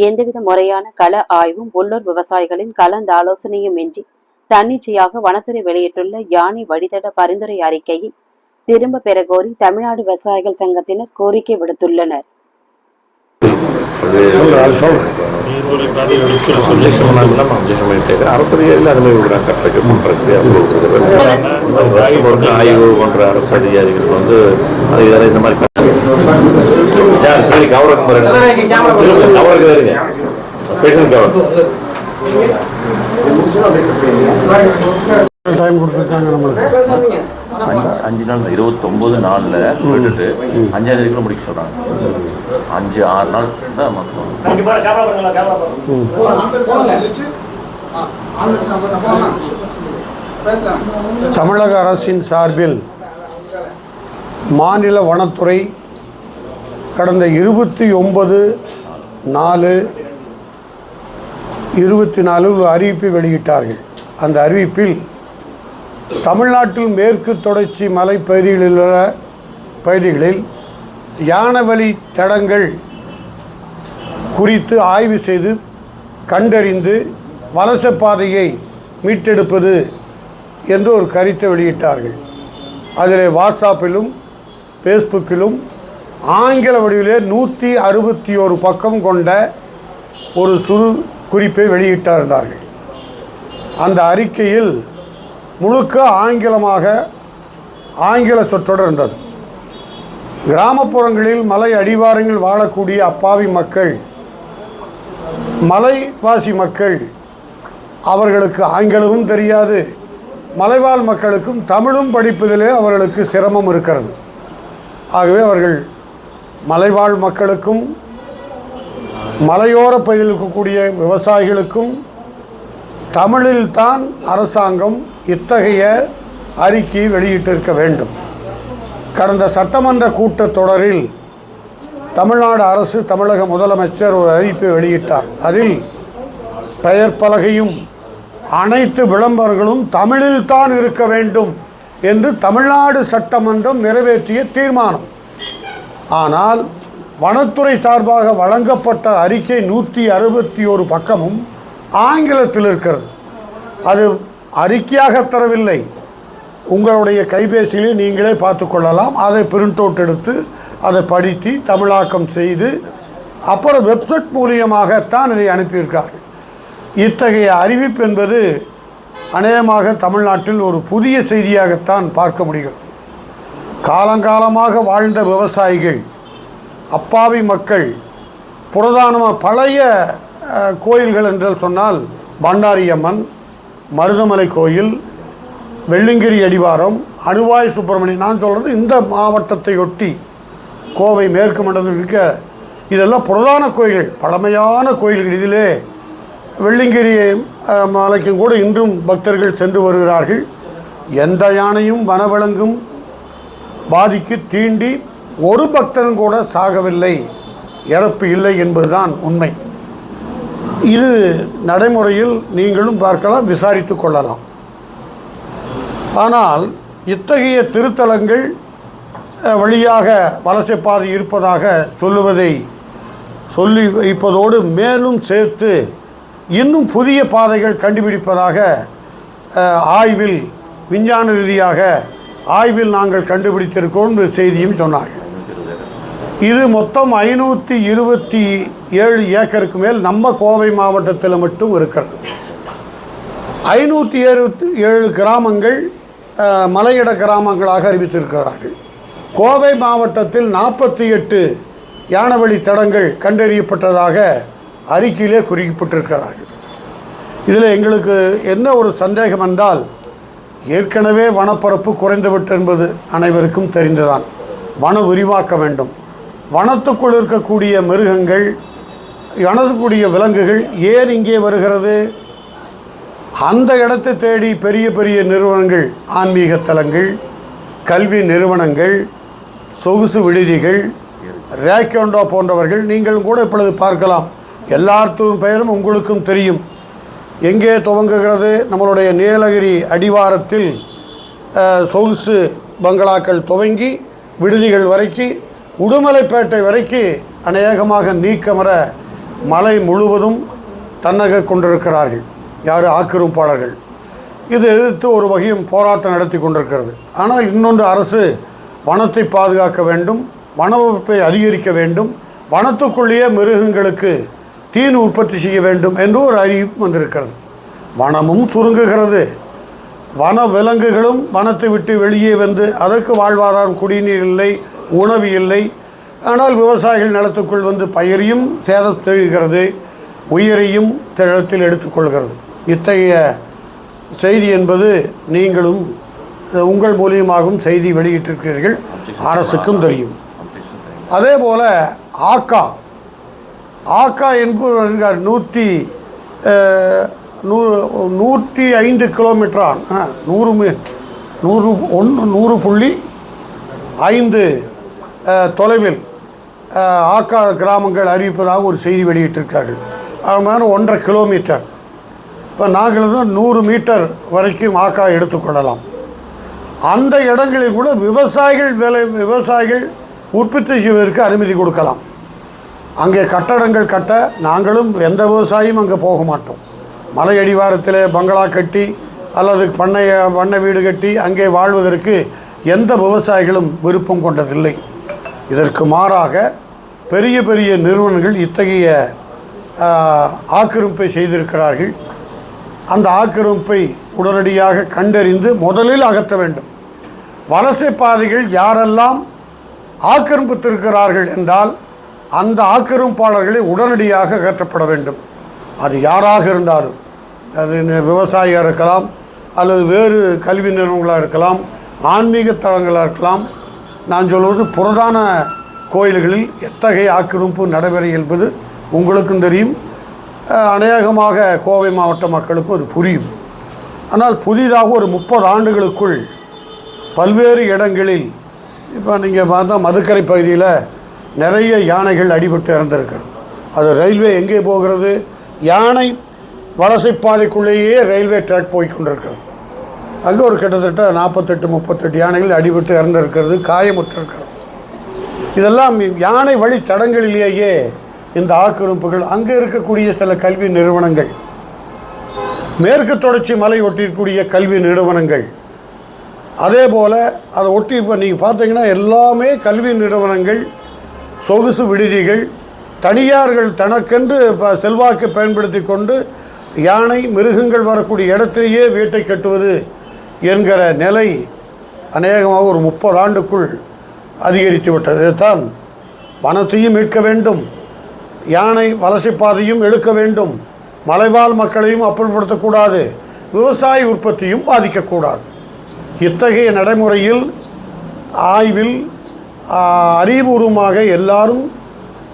எந்தவித முறையான கள ஆய்வும் உள்ளூர் விவசாயிகளின் கலந்தாலோசனையும் இன்றி தன்னிச்சையாக வனத்துறை வெளியிட்டுள்ள யானை வழித்தட பரிந்துரை அறிக்கையை திரும்ப பெற கோரி தமிழ்நாடு விவசாயிகள் சங்கத்தினர் கோரிக்கை விடுத்துள்ளனர். ஆய்வு போன்ற அரசு அதிகாரிகள் வந்து இந்த மாதிரி டைம் கொடுத்துருக்காங்க. நம்மளுக்கு 5 நாள் 29 நாளில் போயிட்டு 5ஆம் தேதிக்குள்ள முடிக்க சொல்கிறாங்க. 5-6 நாள் தான் மொத்தம். தமிழக அரசின் சார்பில் மாநில வனத்துறை கடந்த 29/4/24 ஒரு அறிவிப்பை வெளியிட்டார்கள். அந்த அறிவிப்பில் தமிழ்நாட்டில் மேற்கு தொடர்ச்சி பகுதிகளில் யானவழி தடங்கள் குறித்து ஆய்வு செய்து கண்டறிந்து வலசப்பாதையை மீட்டெடுப்பது என்று ஒரு கருத்தை வெளியிட்டார்கள். அதில் வாட்ஸ்அப்பிலும் ஃபேஸ்புக்கிலும் ஆங்கில வடிவிலே 161 பக்கம் கொண்ட ஒரு சுரு குறிப்பை வெளியிட்டிருந்தார்கள். அந்த அறிக்கையில் முழுக்க ஆங்கில சொற்றொடர் இருந்தது. கிராமப்புறங்களில் மலை அடிவாரங்களில் வாழக்கூடிய அப்பாவி மக்கள், மலைவாசி மக்கள், அவர்களுக்கு ஆங்கிலமும் தெரியாது, மலைவாழ் மக்களுக்கும் தமிழும் படிப்பதிலே அவர்களுக்கு சிரமம் இருக்கிறது. ஆகவே அவர்கள் மலைவாழ் மக்களுக்கும் மலையோர பகுதியில் இருக்கக்கூடிய விவசாயிகளுக்கும் தமிழில்தான் அரசாங்கம் இத்தகைய அறிக்கையை வெளியிட்டிருக்க வேண்டும். கடந்த சட்டமன்ற கூட்டத்தொடரில் தமிழ்நாடு அரசு, தமிழக முதலமைச்சர் ஒரு அறிவிப்பை வெளியிட்டார். அதில் பெயர் பலகையும் அனைத்து விளம்பரங்களும் தமிழில்தான் இருக்க வேண்டும் என்று தமிழ்நாடு சட்டமன்றம் நிறைவேற்றிய தீர்மானம். ஆனால் வனத்துறை சார்பாக வழங்கப்பட்ட அறிக்கை 161 பக்கமும் ஆங்கிலத்தில் இருக்கிறது. அது அறிக்கையாக தரவில்லை. உங்களுடைய கைபேசியிலே நீங்களே பார்த்து கொள்ளலாம். அதை பிரிண்ட் அவுட் எடுத்து அதை படித்து தமிழாக்கம் செய்து அப்புறம் வெப்சைட் மூலியமாகத்தான் இதை அனுப்பியிருக்கார்கள். இத்தகைய அறிவிப்பு என்பது அநேகமாக தமிழ்நாட்டில் ஒரு புதிய செய்தியாகத்தான் பார்க்க முடிகிறது. காலங்காலமாக வாழ்ந்த விவசாயிகள், அப்பாவி மக்கள், புரதானமாக பழைய கோயில்கள் என்று சொன்னால் பண்டாரியம்மன், மருதமலை கோயில், வெள்ளிங்கிரி அடிவாரம், அணுவாய் சுப்பிரமணியம், நான் சொல்கிறது இந்த மாவட்டத்தை ஒட்டி கோவை மேற்கு மண்டலத்தில் இருக்க இதெல்லாம் புரதான கோயில்கள், பழமையான கோயில்கள். இதிலே வெள்ளிங்கிரி மலைக்கும் கூட இன்றும் பக்தர்கள் சென்று வருகிறார்கள். எந்த யானையும் வனவிலங்கும் பாதிக்கு தீண்டி ஒரு பக்தனும் கூட சாகவில்லை, இறப்பு இல்லை என்பதுதான் உண்மை. இது நடைமுறையில் நீங்களும் பார்க்கலாம், விசாரித்து கொள்ளலாம். ஆனால் இத்தகைய திருத்தலங்கள் வழியாக வலசைப்பாதை இருப்பதாக சொல்லி வைப்பதோடு மேலும் சேர்த்து இன்னும் புதிய பாதைகள் கண்டுபிடிப்பதாக ஆய்வில், விஞ்ஞான ரீதியாக ஆய்வில் நாங்கள் கண்டுபிடித்திருக்கோம் செய்தியும் சொன்னார்கள். இது மொத்தம் 527 ஏக்கருக்கு மேல் நம்ம கோவை மாவட்டத்தில் மட்டும் இருக்கிறது. 577 கிராமங்கள் மலையிட கிராமங்களாக அறிவித்திருக்கிறார்கள். கோவை மாவட்டத்தில் 48 யானவழி தடங்கள் கண்டறியப்பட்டதாக அறிக்கையிலே குறிப்பிட்டிருக்கிறார்கள். இதில் எங்களுக்கு என்ன ஒரு சந்தேகம் என்றால், ஏற்கனவே வனப்பரப்பு குறைந்துவிட்டு என்பது அனைவருக்கும் தெரிந்துதான். வன விரிவாக்க வேண்டும். வனத்துக்குள் இருக்கக்கூடிய மிருகங்கள், வனத்துக்குரிய விலங்குகள் ஏன் இங்கே வருகிறது? அந்த இடத்தை தேடி பெரிய பெரிய நிறுவனங்கள், ஆன்மீக தலங்கள், கல்வி நிறுவனங்கள், சொகுசு விடுதிகள், ரேக்கோண்டோ போன்றவர்கள் நீங்களும் கூட இப்பொழுது பார்க்கலாம். எல்லாத்தின் பெயரும் உங்களுக்கும் தெரியும். எங்கே துவங்குகிறது? நம்மளுடைய நீலகிரி அடிவாரத்தில் சொகுசு பங்களாக்கள் துவங்கி விடுதிகள் வரைக்கும், உடுமலைப்பேட்டை வரைக்கும் அநேகமாக நீக்கமர மலை முழுவதும் தன்னக கொண்டிருக்கிறார்கள். யார்? ஆக்கிரமிப்பாளர்கள். இது எதிர்த்து ஒரு வகையும் போராட்டம் நடத்தி கொண்டிருக்கிறது. ஆனால் இன்னொன்று, அரசு வனத்தை பாதுகாக்க வேண்டும், வனவமைப்பை அதிகரிக்க வேண்டும், வனத்துக்குள்ளேயே மிருகங்களுக்கு தீனி உற்பத்தி செய்ய வேண்டும் என்று ஒரு அறிவிப்பு வந்திருக்கிறது. வனமும் சுருங்குகிறது, வன விலங்குகளும் வனத்தை விட்டு வெளியே வந்து அதற்கு வாழ்வாதாரம், குடிநீர் இல்லை, உணவு இல்லை. ஆனால் விவசாயிகள் நிலத்துக்குள் வந்து பயிரையும் சேதம் செய்கிறது, உயிரையும் திழத்தில் எடுத்துக்கொள்கிறது. இத்தகைய செய்தி என்பது நீங்களும் உங்கள் மூலியமாகவும் செய்தி வெளியிட்டிருக்கிறீர்கள், அரசுக்கும் தெரியும். அதே போல் ஆக்கா என்பவர் 105 கிலோமீட்டரான் 100.5 தொலைவில் ஆக்கா கிராமங்கள் அறிவிப்பதாக ஒரு செய்தி வெளியிட்டிருக்கார்கள். அது மாதிரி 1.5 கிலோமீட்டர். இப்போ நாங்கள் 100 மீட்டர் வரைக்கும் ஆக்கா எடுத்துக்கொள்ளலாம். அந்த இடங்களில் கூட விவசாயிகள் உற்பத்தி செய்வதற்கு அனுமதி கொடுக்கலாம். அங்கே கட்டடங்கள் கட்ட நாங்களும் எந்த விவசாயியும் அங்கே போக மாட்டோம். மலை அடிவாரத்தில் பங்களா கட்டி அல்லது பண்ணை வீடு கட்டி அங்கே வாழ்வதற்கு எந்த விவசாயிகளும் விருப்பம் கொண்டதில்லை. இதற்கு மாறாக பெரிய பெரிய நிறுவனங்கள் இத்தகைய ஆக்கிரமிப்பை செய்திருக்கிறார்கள். அந்த ஆக்கிரமிப்பை உடனடியாக கண்டறிந்து முதலில் அகற்ற வேண்டும். வலசை பாதைகள் யாரெல்லாம் ஆக்கிரமித்திருக்கிறார்கள் என்றால் அந்த ஆக்கிரமிப்பாளர்களை உடனடியாக அகற்றப்பட வேண்டும். அது யாராக இருந்தாலும், அது விவசாயியாக இருக்கலாம், அல்லது வேறு கல்வி நிறுவனங்களாக இருக்கலாம், ஆன்மீக தலங்களாக இருக்கலாம். நான் சொல்வது புரதான கோயில்களில் எத்தகைய ஆக்கிரமிப்பு நடைபெறும் என்பது உங்களுக்கும் தெரியும், அநேகமாக கோவை மாவட்ட மக்களுக்கும் அது புரியும். ஆனால் புதிதாக ஒரு 30 ஆண்டுகளுக்குள் பல்வேறு இடங்களில், இப்போ நீங்கள் பார்த்தா மதுக்கரை பகுதியில் நிறைய யானைகள் அடிபட்டு இறந்திருக்கிறது. அது ரயில்வே எங்கே போகிறது? யானை வலசை பாதைக்குள்ளேயே ரயில்வே ட்ராக் போய்கொண்டிருக்கிறது. அங்கே ஒரு கிட்டத்தட்ட 48-38 யானைகள் அடிபட்டு இறந்திருக்கிறது, காயமுற்றிருக்கிறது. இதெல்லாம் யானை வழி தடங்களிலேயே இந்த ஆக்கிரமிப்புகள். அங்கே இருக்கக்கூடிய சில கல்வி நிறுவனங்கள், மேற்கு தொடர்ச்சி மலை ஒட்டியிருக்கக்கூடிய கல்வி நிறுவனங்கள், அதே போல் அதை ஒட்டி இப்போ நீங்கள் பார்த்தீங்கன்னா எல்லாமே கல்வி நிறுவனங்கள், சொகுசு விடுதிகள், தனியார்கள் தனக்கென்று செல்வாக்கை பயன்படுத்தி கொண்டு யானை மிருகங்கள் வரக்கூடிய இடத்திலேயே வீட்டை கட்டுவது என்கிற நிலை அநேகமாக ஒரு 30 ஆண்டுக்குள் அதிகரித்து விட்டது. இதைத்தான் வனத்தையும் மீட்க வேண்டும், யானை வலசை பாதையும் எடுக்க வேண்டும், மலைவாழ் மக்களையும் அப்புறப்படுத்தக்கூடாது, விவசாய உற்பத்தியும் பாதிக்கக்கூடாது. இத்தகைய நடைமுறையில் ஆய்வில் அறிவுபூர்வமாக எல்லாரும்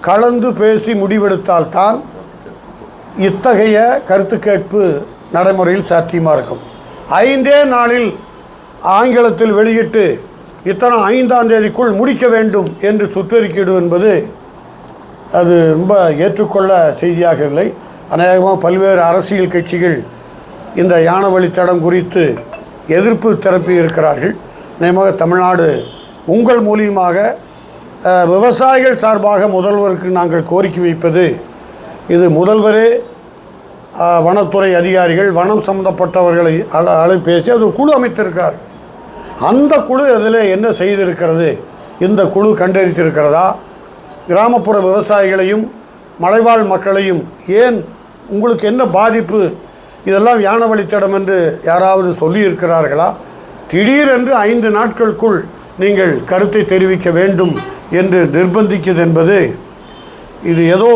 கலந்து பேசி முடிவெடுத்தால்தான் இத்தகைய கருத்து கேட்பு நடைமுறையில் சாத்தியமாக இருக்கும். 5 நாளில் ஆங்கிலத்தில் வெளியிட்டு இத்தனை 5ஆம் தேதிக்குள் முடிக்க வேண்டும் என்று சுற்றறிக்கையிடும் என்பது அது ரொம்ப ஏற்றுக்கொள்ள செய்தியாக இல்லை. அநேகமாக பல்வேறு அரசியல் கட்சிகள் இந்த யானை வழித்தடம் குறித்து எதிர்ப்பு திரப்பி இருக்கிறார்கள். அநேகமாக தமிழ்நாடு உங்கள் மூலியமாக விவசாயிகள் சார்பாக முதல்வருக்கு நாங்கள் கோரிக்கை வைப்பது, இது முதல்வரே வனத்துறை அதிகாரிகள், வனம் சம்பந்தப்பட்டவர்களை பேசி அது குழு அமைத்திருக்கார். அந்த குழு அதில் என்ன செய்திருக்கிறது, இந்த குழு கண்டறிந்திருக்கிறதா, கிராமப்புற விவசாயிகளையும் மலைவாழ் மக்களையும் ஏன் உங்களுக்கு என்ன பாதிப்பு, இதெல்லாம் யானை வழித்தடம் என்று யாராவது சொல்லியிருக்கிறார்களா? திடீரென்று 5 நாட்களுக்குள் நீங்கள் கருத்தை தெரிவிக்க வேண்டும் என்று நிர்பந்திக்கிறது என்பது இது ஏதோ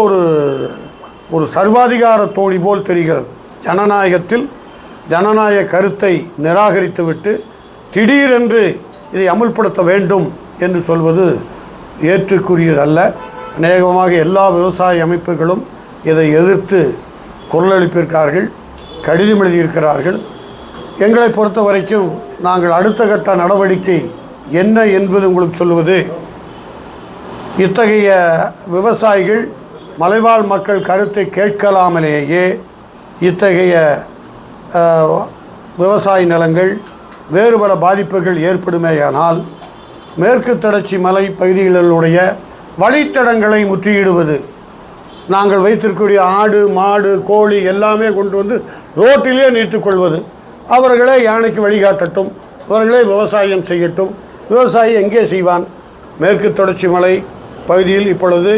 ஒரு சர்வாதிகார தோழி போல் தெரிகிறது. ஜனநாயகத்தில் ஜனநாயக கருத்தை நிராகரித்துவிட்டு திடீரென்று இதை அமுல்படுத்த வேண்டும் என்று சொல்வது ஏற்றுக்குரியதல்ல. அநேகமாக எல்லா விவசாய அமைப்புகளும் இதை எதிர்த்து குரல் எழுப்பியிருக்கிறார்கள், கடிதம் எழுதியிருக்கிறார்கள். எங்களை பொறுத்த வரைக்கும் நாங்கள் அடுத்த கட்ட நடவடிக்கை என்ன என்பது உங்களுக்கு சொல்வது, இத்தகைய விவசாயிகள் மலைவாழ் மக்கள் கருத்தை கேட்கலாமலேயே இத்தகைய விவசாய நிலங்கள் வேறு பல பாதிப்புகள் ஏற்படுமேயானால் மேற்கு தொடர்ச்சி மலை பகுதிகளுடைய வழித்தடங்களை முற்றுகிடுவது, நாங்கள் வைத்திருக்கக்கூடிய ஆடு மாடு கோழி எல்லாமே கொண்டு வந்து ரோட்டிலே நிறுத்திக்கொள்வது. அவர்களே யானைக்கு வழிகாட்டட்டும், அவர்களே விவசாயம் செய்யட்டும். விவசாயி எங்கே செய்வான்? மேற்கு தொடர்ச்சி மலை பகுதியில் இப்பொழுது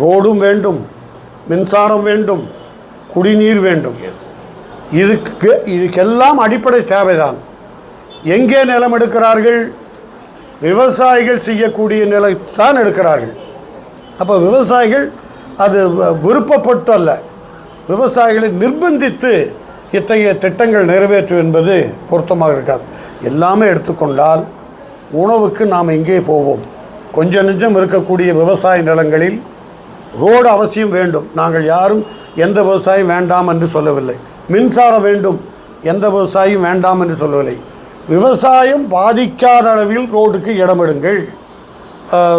ரோடும் வேண்டும், மின்சாரம் வேண்டும், குடிநீர் வேண்டும். இதுக்கெல்லாம் அடிப்படை தேவைதான். எங்கே நிலம் எடுக்கிறார்கள்? விவசாயிகள் செய்யக்கூடிய நிலத்தான் எடுக்கிறார்கள். அப்போ விவசாயிகள் அது விருப்பப்பட்டு அல்ல, விவசாயிகளை நிர்பந்தித்து இத்தகைய திட்டங்கள் நிறைவேற்றும் என்பது பொருத்தமாக இருக்காது. எல்லாமே எடுத்துக்கொண்டால் உணவுக்கு நாம் எங்கே போவோம்? கொஞ்சம் நெஞ்சம் இருக்கக்கூடிய விவசாய நிலங்களில் ரோடு அவசியம் வேண்டும். நாங்கள் யாரும் எந்த விவசாயம் வேண்டாம் என்று சொல்லவில்லை. மின்சாரம் வேண்டும், எந்த விவசாயம் வேண்டாம் என்று சொல்லவில்லை. விவசாயம் பாதிக்காத அளவில் ரோடுக்கு இடமிடுங்கள்.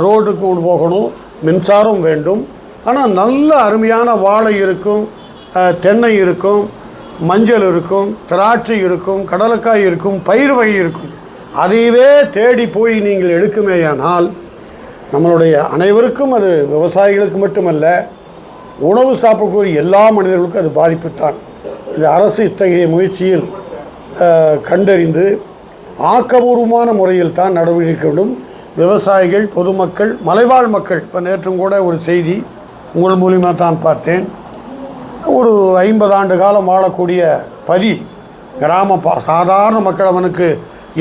ரோடுக்கு போகணும், மின்சாரம் வேண்டும். ஆனால் நல்ல அருமையான வாழை இருக்கும், தென்னை இருக்கும், மஞ்சள் இருக்கும், திராட்சை இருக்கும், கடலைக்காய் இருக்கும், பயிர் வகை இருக்கும். அதையவே தேடி போய் நீங்கள் எடுக்குமேயானால் நம்மளுடைய அனைவருக்கும், அது விவசாயிகளுக்கு மட்டுமல்ல, உணவு சாப்பிடக்கூடிய எல்லா மனிதர்களுக்கும் அது பாதிப்புத்தான். இது அரசு இத்தகைய முயற்சியில் கண்டறிந்து ஆக்கபூர்வமான முறையில் தான் நடவடிக்கை வேண்டும். விவசாயிகள், பொதுமக்கள், மலைவாழ் மக்கள், இப்போ நேற்றும் கூட ஒரு செய்தி உங்கள் மூலியமாக தான் பார்த்தேன். ஒரு 50 ஆண்டு காலம் வாழக்கூடிய கிராம சாதாரண மக்கள், அவனுக்கு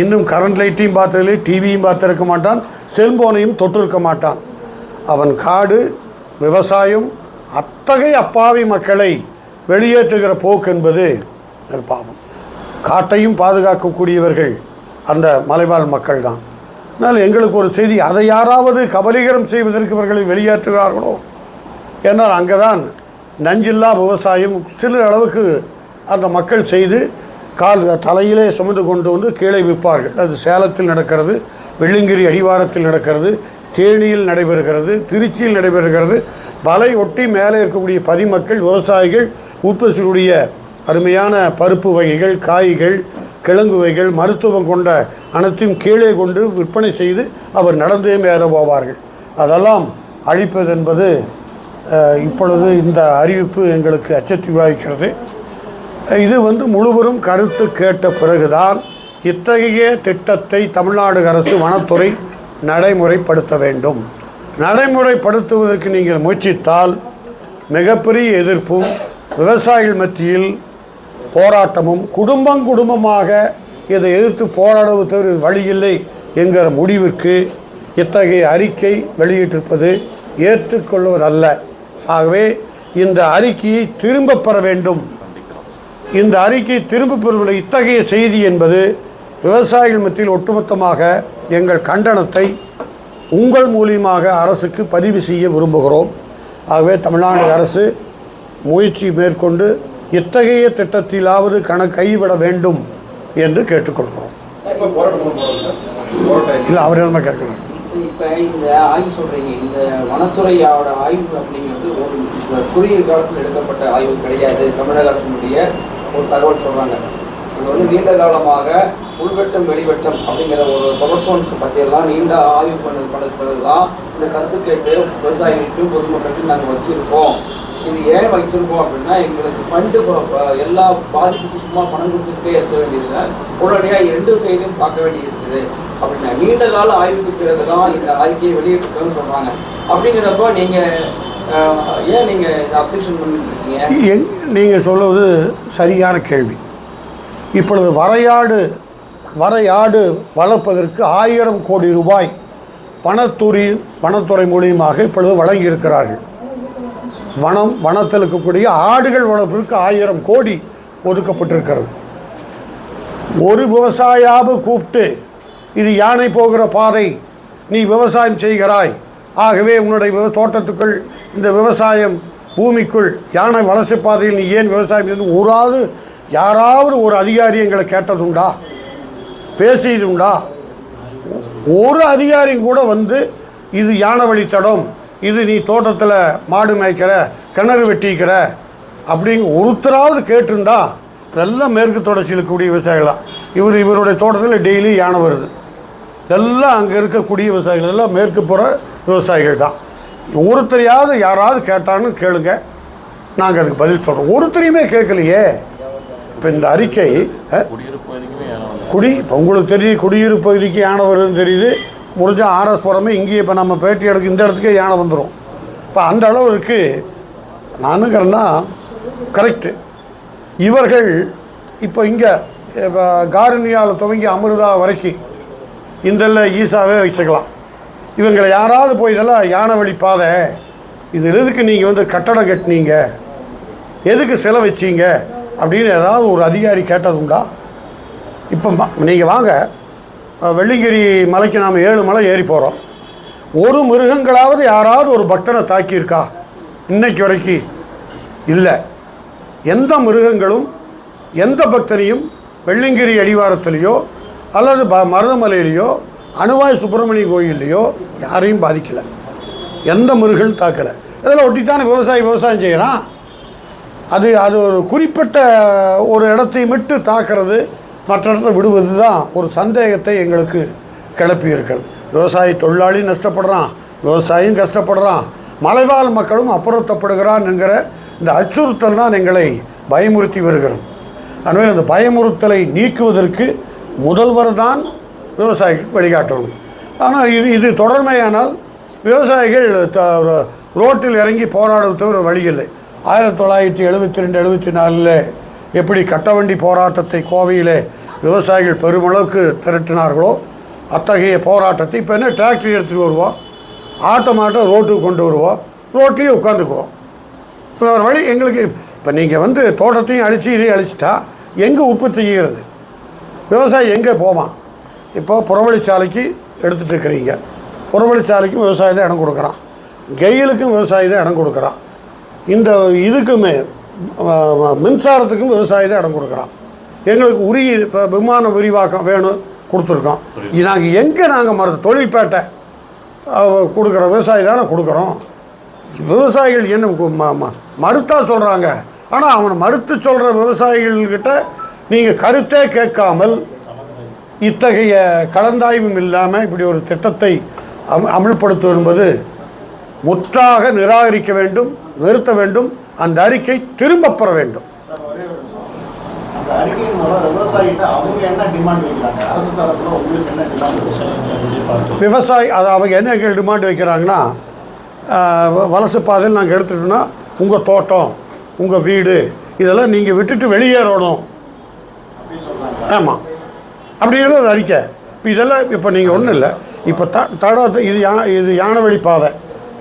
இன்னும் கரண்ட் லைட்டையும் பார்த்ததில்லை, டிவியும் பார்த்துருக்க மாட்டான், செல்போனையும் தொட்டிருக்க மாட்டான். அவன் காடு, விவசாயம், அத்தகைய அப்பாவி மக்களை வெளியேற்றுகிற போக்கு என்பது பாவம். காட்டையும் பாதுகாக்கக்கூடியவர்கள் அந்த மலைவாழ் மக்கள் தான். அதனால் எங்களுக்கு ஒரு செய்தி, அதை யாராவது கபலீகரம் செய்வதற்கு இவர்களை வெளியேற்றுகிறார்களோ என்றால் அங்கே தான் நஞ்சில்லா விவசாயம் சில அளவுக்கு அந்த மக்கள் செய்து தலையிலே சுமந்து கொண்டு வந்து கீழே விற்பார்கள். அது சேலத்தில் நடக்கிறது, வெள்ளிங்கிரி அடிவாரத்தில் நடக்கிறது, தேனியில் நடைபெறுகிறது, திருச்சியில் நடைபெறுகிறது. வலை ஒட்டி மேலே இருக்கக்கூடிய பதிமக்கள், விவசாயிகள் உற்பத்தியுடைய அருமையான பருப்பு வகைகள், காய்கள், கிழங்கு வகைகள், மருத்துவம் கொண்ட அனைத்தையும் கீழே கொண்டு விற்பனை செய்து அவர் நடந்தே மேலே போவார்கள். அதெல்லாம் அழிப்பது என்பது இப்பொழுது இந்த அறிவிப்பு எங்களுக்கு அச்சத்தை விவாதிக்கிறது. இது முழுவதும் கருத்து கேட்ட பிறகுதான் இத்தகைய திட்டத்தை தமிழ்நாடு அரசு வனத்துறை நடைமுறைப்படுத்த வேண்டும். நடைமுறைப்படுத்துவதற்கு நீங்கள் முயற்சித்தால் மிகப்பெரிய எதிர்ப்பும், விவசாயிகள் மத்தியில் போராட்டமும், குடும்பமாக இதை எதிர்த்து போராடுவது வழியில்லை என்கிற முடிவிற்கு இத்தகைய அறிக்கை வெளியிட்டிருப்பது ஏற்றுக்கொள்வதல்ல. ஆகவே இந்த அறிக்கையை திரும்பப் பெற வேண்டும். இந்த அறிக்கை திரும்பப் பெறுவதில் இத்தகைய செய்தி என்பது விவசாயிகள் மத்தியில் ஒட்டுமொத்தமாக எங்கள் கண்டனத்தை உங்கள் மூலியமாக அரசுக்கு பதிவு செய்ய விரும்புகிறோம். ஆகவே தமிழ்நாடு அரசு முயற்சி மேற்கொண்டு இத்தகைய திட்டத்திலாவது கைவிட வேண்டும் என்று கேட்டுக்கொள்கிறோம். இல்லை, அவரிடமே கேட்கணும். இப்போ இந்த ஆய்வு சொல்கிறீங்க, இந்த வனத்துறையோட ஆய்வு அப்படிங்கிறது ஒரு குறுகிய காலத்தில் எடுக்கப்பட்ட ஆய்வு கிடையாது. தமிழக அரசினுடைய ஒரு தகவல் சொல்கிறாங்க. இது நீண்ட காலமாக உள்வெட்டம் வெளிவட்டம் அப்படிங்கிற ஒரு பவர்சோன்ஸ் பற்றியெல்லாம் நீண்ட ஆய்வு பண்ண பிறகு தான் இந்த கருத்து கேட்டு விவசாயிகளுக்கும் பொதுமக்களுக்கும் நாங்கள் வச்சுருக்கோம். இது ஏன் வச்சுருக்கோம் அப்படின்னா, எங்களுக்கு ஃபண்டு எல்லா பாதிப்புக்கும் சும்மா பணம் கொடுத்துக்கிட்டே இருக்க வேண்டியது, உடனடியாக 2 சைடையும் பார்க்க வேண்டியது இருக்குது அப்படின்னா நீண்ட கால ஆய்வுக்கு பிறகு தான் இந்த அறிக்கையை வெளியிட்டிருக்கோன்னு சொல்கிறாங்க. அப்படிங்கிறப்போ நீங்கள் ஏன் நீங்கள் இதை அப்ஜெக்ஷன் பண்ணிருக்கீங்க? நீங்கள் சொல்வது சரியான கேள்வி. இப்பொழுது வரையாடு வளர்ப்பதற்கு 1000 கோடி ரூபாய் வனத்துறை மூலியமாக இப்பொழுது வழங்கியிருக்கிறார்கள். வனத்தில் இருக்கக்கூடிய ஆடுகள் வளர்ப்பதற்கு 1000 கோடி ஒதுக்கப்பட்டிருக்கிறது. ஒரு விவசாயியாவது கூப்பிட்டு, இது யானை போகிற பாதை, நீ விவசாயம் செய்கிறாய், ஆகவே உன்னுடைய தோட்டத்துக்குள் இந்த விவசாயம் பூமிக்குள் யானை வலசை பாதையில் நீ ஏன் விவசாயம் செய்து யாராவது ஒரு அதிகாரி எங்களை கேட்டதுண்டா, பேசியதுண்டா? ஒரு அதிகாரியும் கூட இது யானை வழித்தடம், இது நீ தோட்டத்தில் மாடு மேய்க்கிற, கிணறு வெட்டிக்கிற அப்படிங்க ஒருத்தராவது கேட்டிருந்தா? இதெல்லாம் மேற்கு தொடர்ச்சியில் இருக்கக்கூடிய விவசாயிகளாம். இவருடைய தோட்டத்தில் டெய்லி யானை வருது. எல்லாம் அங்கே இருக்கக்கூடிய விவசாயிகள் எல்லாம் மேற்கு புற விவசாயிகள் தான். ஒருத்தரையாவது யாராவது கேட்டான்னு கேளுங்க, நாங்கள் அதுக்கு பதில் சொல்கிறோம். ஒருத்தரையுமே கேட்கலையே. இப்போ இந்த அறிக்கை இப்போ உங்களுக்கு தெரியுது, குடியிருப்பு பகுதிக்கு யானை வருதுன்னு தெரியுது. முடிஞ்சால் ஆர்எஸ் புறமே இங்கேயே இப்போ நம்ம பேட்டி எடுக்க இந்த இடத்துக்கே யானை வந்துடும். இப்போ அந்த அளவுக்கு நானுங்கிறேன்னா கரெக்டு. இவர்கள் இப்போ இங்கே இப்போ காரணியால் துவங்கி அமிர்தா வரைக்கும் இந்த ஈசாவே வச்சுக்கலாம். இவங்களை யாராவது போய் இதெல்லாம் யானை வழி பாதை, இது எதுக்கு நீங்கள் வந்து கட்டடம் கட்டினீங்க, எதுக்கு சிலை வச்சிங்க அப்படின்னு ஏதாவது ஒரு அதிகாரி கேட்டது உண்டா? இப்போ நீங்கள் வாங்க, வெள்ளிங்கிரி மலைக்கு நாம் 7 மலை ஏறி போகிறோம். ஒரு மிருகங்களாவது யாராவது ஒரு பக்தனை தாக்கியிருக்கா இன்னைக்கு வரைக்கும்? இல்லை. எந்த மிருகங்களும் எந்த பக்தனையும் வெள்ளிங்கிரி அடிவாரத்திலேயோ அல்லது மருதமலையிலையோ அணுவாய் சுப்பிரமணிய கோயில்லையோ யாரையும் பாதிக்கலை. எந்த மிருகங்களும் தாக்கலை. இதில் ஒட்டித்தானே விவசாயம் செய்யலாம். அது ஒரு குறிப்பிட்ட ஒரு இடத்தை விட்டு தாக்கிறது, மற்ற இடத்தை விடுவது தான் ஒரு சந்தேகத்தை எங்களுக்கு கிளப்பி இருக்கிறது. விவசாய தொழிலாளி நஷ்டப்படுறான், விவசாயியும் கஷ்டப்படுறான், மலைவாழ் மக்களும் அப்புறத்தப்படுகிறான் என்கிற இந்த அச்சுறுத்தல் தான் எங்களை பயமுறுத்தி வருகிறது. அதனால் அந்த பயமுறுத்தலை நீக்குவதற்கு முதல்வர் தான் விவசாயிகள் வழிகாட்டணும். ஆனால் இது தொடர்மையானால் விவசாயிகள் ரோட்டில் இறங்கி போராடுவது தவிர வழி இல்லை. 1972-74 எப்படி கட்டவண்டி போராட்டத்தை கோவையில் விவசாயிகள் பெருமளவுக்கு திரட்டினார்களோ அத்தகைய போராட்டத்தை இப்போ என்ன டிராக்டர் எடுத்துகிட்டு வருவோம், ஆட்டோ ரோட்டுக்கு கொண்டு வருவோம், ரோட்லேயும் உட்காந்துக்குவோம். இப்போ ஒரு வழி எங்களுக்கு. இப்போ நீங்கள் வந்து தோட்டத்தையும் அழித்து இதையும் அழிச்சிட்டா எங்கே உற்பத்தி செய்கிறது? விவசாயி எங்கே போவான்? இப்போ புறவழிச்சாலைக்கு எடுத்துகிட்டு இருக்கிறீங்க. புறவழிச்சாலைக்கும் விவசாயி தான் இடம் கொடுக்குறான், கெயிலுக்கும் விவசாயி தான் இடம் கொடுக்குறான், இந்த இதுக்குமே மின்சாரத்துக்கும் விவசாயி தான் இடம் கொடுக்குறான். எங்களுக்கு உரிய இப்போ விமான விரிவாக்கம் வேணும் கொடுத்துருக்கோம். நாங்கள் எங்கே நாங்கள் தொழில்பேட்டை கொடுக்குற விவசாயி தானே கொடுக்குறோம். விவசாயிகள் என்ன மறுத்தா சொல்கிறாங்க. ஆனால் அவனை மறுத்து சொல்கிற விவசாயிகள்கிட்ட நீங்கள் கருத்தே கேட்காமல் இத்தகைய கலந்தாய்வும் இல்லாமல் இப்படி ஒரு திட்டத்தை அமல்படுத்துவது என்பது முற்றாக நிராகரிக்க வேண்டும், நிறுத்த வேண்டும். அந்த அறிக்கை திரும்ப பெற வேண்டும். விவசாயி அது அவங்க என்ன டிமாண்ட் வைக்கிறாங்கன்னா, வலசு பாதையில் நாங்கள் எடுத்துட்டோம்னா உங்கள் தோட்டம், உங்கள் வீடு இதெல்லாம் நீங்கள் விட்டுட்டு வெளியேறணும். ஆமாம், அப்படிங்கிறது அறிக்கை. இதெல்லாம் இப்போ நீங்கள் ஒன்றும் இல்லை. இப்போ தடத்தை இது யானை வழி பாதை,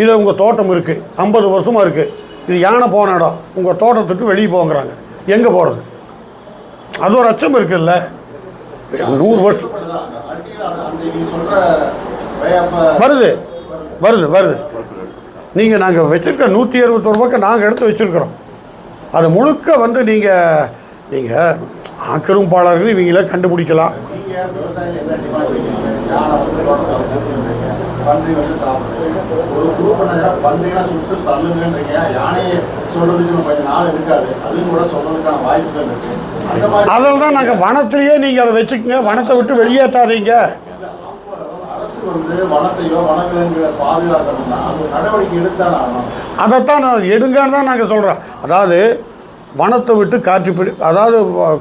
இதில் உங்கள் தோட்டம் இருக்குது, 50 வருஷமாக இருக்குது, இது யானை போன இடம், உங்கள் தோட்டத்துக்கு வெளியே போங்கிறாங்க. எங்கே போகிறது? அது ஒரு அச்சம் இருக்குல்ல. 100 வருஷம் வருது வருது வருது. நீங்கள் நாங்கள் வச்சுருக்க 161 ரூபாய்க்கு நாங்கள் எடுத்து வச்சுருக்குறோம். அது முழுக்க வந்து நீங்கள் ஆக்கிரமிப்பாளர்கள் இவங்கள கண்டுபிடிக்கலாம். அதில் தான் நாங்கள் வனத்திலேயே நீங்கள் அதை வச்சுக்கோங்க, வனத்தை விட்டு வெளியேற்றாதீங்க. அதைத்தான் நான் எடுங்கன்னு தான் நாங்கள் சொல்கிறோம். அதாவது வனத்தை விட்டு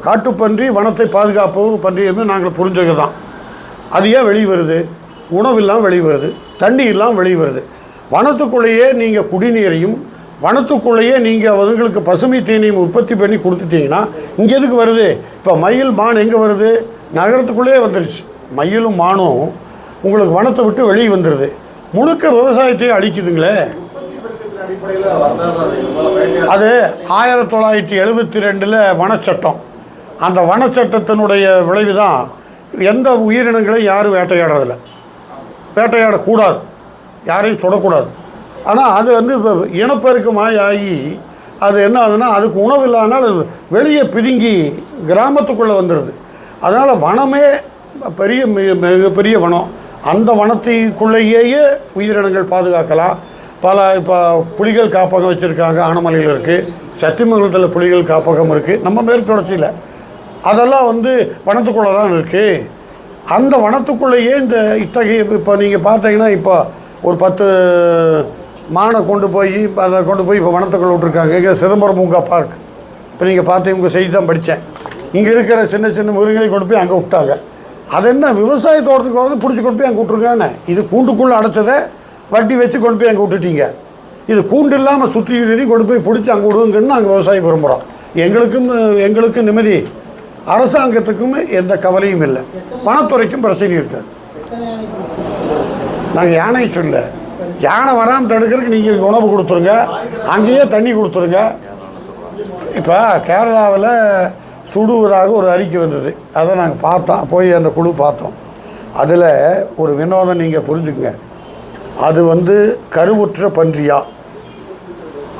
காட்டுப்பன்றி வனத்தை பாதுகாப்பது பன்றி என்று நாங்கள் புரிஞ்சுக்கிறோம். அது ஏன் வெளியே வருது? உணவு இல்லாமல் வெளியே வருது, தண்ணி இல்லாமல் வெளியே வருது. வனத்துக்குள்ளேயே நீங்கள் குடிநீரையும் வனத்துக்குள்ளேயே நீங்கள் அவங்களுக்கு பசுமை தீனியும் உற்பத்தி பண்ணி கொடுத்துட்டிங்கன்னா இங்கே எதுக்கு வருது? இப்போ மயில் மான் எங்கே வருது? நகரத்துக்குள்ளேயே வந்துருச்சு. மயிலும் மானும் உங்களுக்கு வனத்தை விட்டு வெளியே வந்துடுது. முழுக்க விவசாயத்தையும் அழிக்குதுங்களே. அது 1972 வனச்சட்டம். அந்த வனச்சட்டத்தினுடைய விளைவு தான் எந்த உயிரினங்களையும் யாரும் வேட்டையாடுறதில்ல. வேட்டையாடக்கூடாது, யாரையும் சுடக்கூடாது. ஆனால் அது வந்து இப்போ இனப்பெருக்கமாய் ஆகி அது என்ன ஆகுதுன்னா, அதுக்கு உணவு இல்லாதனால வெளியே பிதுங்கி கிராமத்துக்குள்ளே வந்துடுது. அதனால் வனமே மிகப்பெரிய வனம். அந்த வனத்துக்குள்ளேயே உயிரினங்கள் பாதுகாக்கலாம். இப்போ புலிகள் காப்பகம் வச்சுருக்காங்க, ஆனமலையில் இருக்குது, சத்தியமங்கலத்தில் புலிகள் காப்பகம் இருக்குது, நம்ம மேற்கு தொடர்ச்சியில். அதெல்லாம் வந்து வனத்துக்குள்ளே தான் இருக்குது. அந்த வனத்துக்குள்ளேயே இந்த இத்தகைய இப்போ நீங்கள் பார்த்தீங்கன்னா இப்போ ஒரு 10 மானை கொண்டு போய் அதை கொண்டு போய் இப்போ வனத்துக்குள்ள விட்ருக்காங்க. இங்கே சிதம்பரம் பூங்கா பார்க், இப்போ நீங்கள் பார்த்து உங்கள் செய்தி தான் படித்தேன். இங்கே இருக்கிற சின்ன சின்ன மிருகங்களை கொண்டு போய் அங்கே விட்டாங்க. அது என்ன விவசாய தோட்டத்துக்கு வந்து பிடிச்சி கொண்டு போய் அங்கே விட்ருக்கானே. இது கூண்டுக்குள்ளே அடைச்சதை வட்டி வச்சு கொண்டு போய் அங்கே விட்டுட்டீங்க. இது கூண்டு இல்லாமல் சுற்றி கொண்டு போய் பிடிச்சி அங்கே விடுங்கன்னு நாங்கள் விவசாயம் விரும்புகிறோம். எங்களுக்கும் நிம்மதி, அரசாங்கத்துக்கும் எந்த கவலையும் இல்லை, வனத்துறைக்கும் பிரச்சனை இருக்காது. நாங்கள் யானை சொல்ல, யானை வராமல் தடுக்கிறதுக்கு நீங்கள் உணவு கொடுத்துருங்க, அங்கேயே தண்ணி கொடுத்துருங்க. இப்போ கேரளாவில் சுடுவதாக ஒரு அறிக்கை வந்தது, அதை நாங்கள் பார்த்தோம், போய் அந்த குழு பார்த்தோம். அதில் ஒரு வினோதம் நீங்கள் புரிஞ்சுக்குங்க. அது வந்து கருவுற்ற பன்றியா,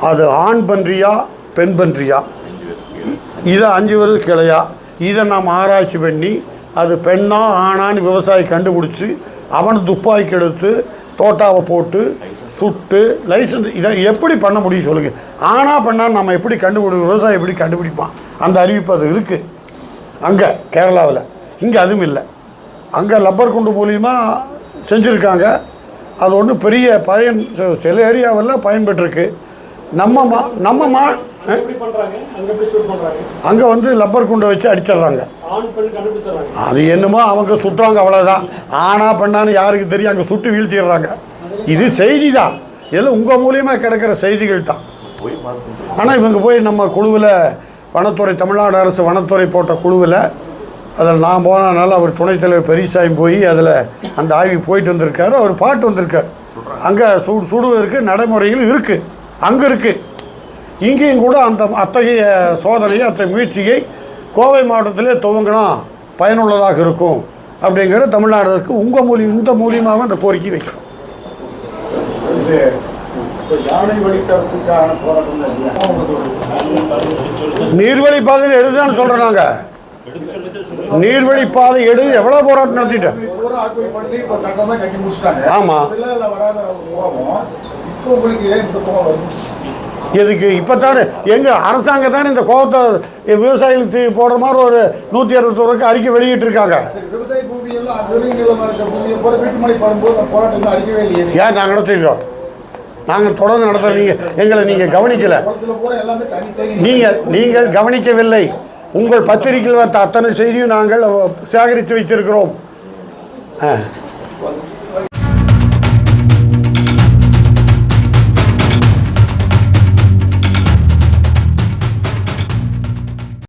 அது ஆண் பன்றியா பெண் பன்றியா, இதை 5 வருஷம் கிளையா, இதை நாம் ஆராய்ச்சி பண்ணி அது பெண்ணா ஆணான்னு விவசாயி கண்டுபிடிச்சி அவனை துப்பாக்கி எடுத்து தோட்டாவை போட்டு சுட்டு லைசன்ஸ், இதை எப்படி பண்ண முடியும் சொல்லுங்கள்? ஆனா பெண்ணான்னு நம்ம எப்படி விவசாயி எப்படி கண்டுபிடிப்பான்? அந்த அறிவிப்பு அது இருக்குது அங்கே கேரளாவில். இங்கே அதுவும் இல்லை. அங்கே லப்பர் குண்டு மூலியமாக செஞ்சுருக்காங்க. அது ஒன்றும் பெரிய பயன் சில ஏரியாவில் பயன்பெற்றிருக்கு. அங்கே வந்து லப்பர் குண்டை வச்சு அடிச்சிடுறாங்க. அது என்னமோ அவங்க சுட்டுறாங்க, அவ்வளோதான். ஆனா பெண்ணான்னு யாருக்கு தெரியும்? அங்கே சுட்டு வீழ்த்திடுறாங்க. இது செய்தி தான், இதெல்லாம் உங்கள் மூலியமாக கிடைக்கிற செய்திகள் தான். ஆனால் இவங்க போய் நம்ம குழுவில் வனத்துறை, தமிழ்நாடு அரசு வனத்துறை போட்ட குழுவில், அதில் நான் போனதுனால அவர் துணைத் தலைவர் பெரியசாமி போய் அதில் அந்த ஆய்வு போயிட்டு வந்திருக்காரு. அவர் பாட்டு வந்திருக்கார். அங்கே சுடுவதற்கு நடைமுறைகள் இருக்குது, அங்கே இருக்குது. இங்கேயும் கூட அத்தகைய சோதனையை, அத்தகைய முயற்சியை கோவை மாவட்டத்திலே துவங்கினா பயனுள்ளதாக இருக்கும் அப்படிங்கிற தமிழ்நாடுக்கு இந்த மூலியமாக அந்த கோரிக்கை வைக்கிறோம். நீர்வழி பாதையில் எடுதான்னு சொல்கிறோம். நாங்கள் நீர்வழி பாதை எடு எவ்வளோ போராட்டம் நடத்திட்டோம். ஆமாம், எதுக்கு இப்போ தானே எங்கள் அரசாங்கம் தானே இந்த கோபத்தை விவசாயிகளுக்கு போடுற மாதிரி ஒரு 161 அறிக்கை வெளியிட்டிருக்காங்க. ஏன் நாங்கள் நடத்திருக்கோம்? நாங்கள் தொடர்ந்து நடத்துகிறோம். நீங்கள் கவனிக்கலை, நீங்கள் கவனிக்கவில்லை. உங்கள் பத்திரிகையில் வந்த அத்தனை செய்தியும் நாங்கள் சேகரித்து வைத்திருக்கிறோம்.